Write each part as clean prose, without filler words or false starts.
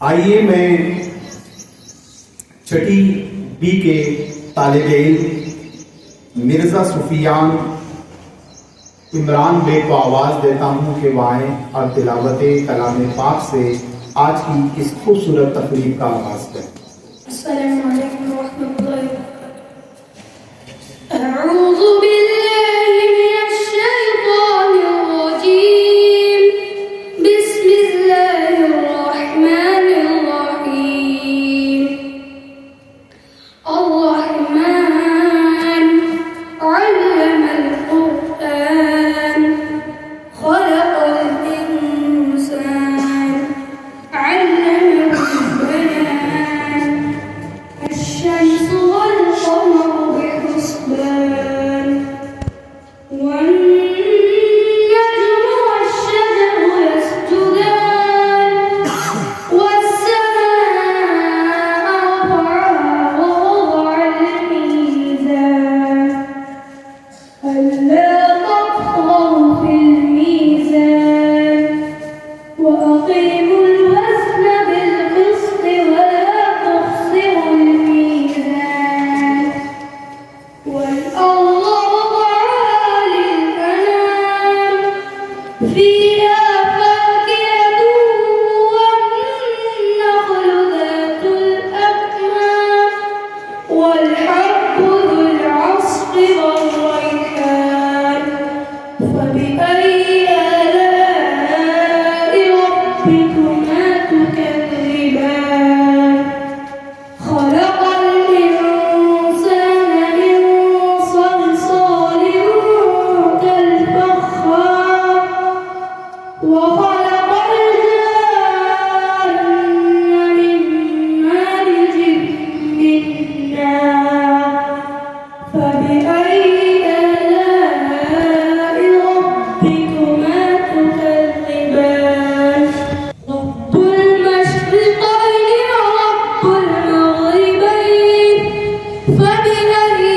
आइए मैं छठी बी के तालिबे इल्म मिर्ज़ा सुफियान इमरान बेग को आवाज़ देता हूँ कि वो आएँ और तिलावत कलाम पाक से आज की इस खूबसूरत तकरीब का आगाज़ करें। अस्सलामु अलैकुम व रहमतुल्लाहि व बरकातुहू। अऊज़ु बिल्लाहि मिनश शैतानिर रजीम। बिस्मिल्लाहिर रहमानिर रहीम। अर्रहमान अल्लमल कुरआन खलक़ल इंसान अल्लमहुल बयान। الشمس والقمر بحسبان والنجم والشجر يسجدان والسماء رفعها ووضع الميزان ألا تطغوا في الميزان وأقيموا الوزن بالقسط ولا تخسروا الميزان والأرض وضعها للأنام فيها فاكهة والنخل ذات الأكمام والحب ذو العصف والريحان فبأي آلاء ربكما تكذبان خلق الإنسان من صلصال كالفخار وخلق الجان من مارج من نار فبأي آلاء ربكما تكذبان رب المشرقين ورب المغربين فبأي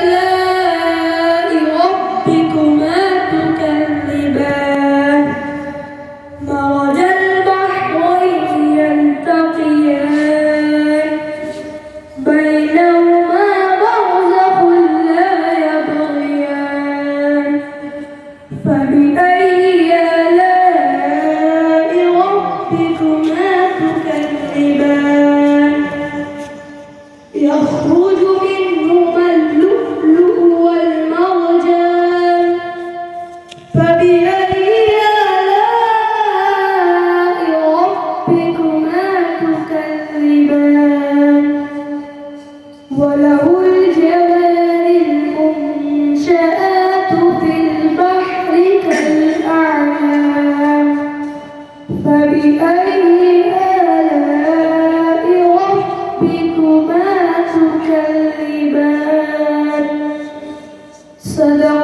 آلاء ربكما تكذبان مرج البحرين يلتقيان بينهما برزخ لا يبغيان فبأي آلاء ربكما تكذبان يخرج منهما اللؤلؤ والمرجان فبأي آلاء ربكما تكذبان وله الجوار المنشآت في البحر كالأعلام فبأي آلاء ربكما تكذبان صدق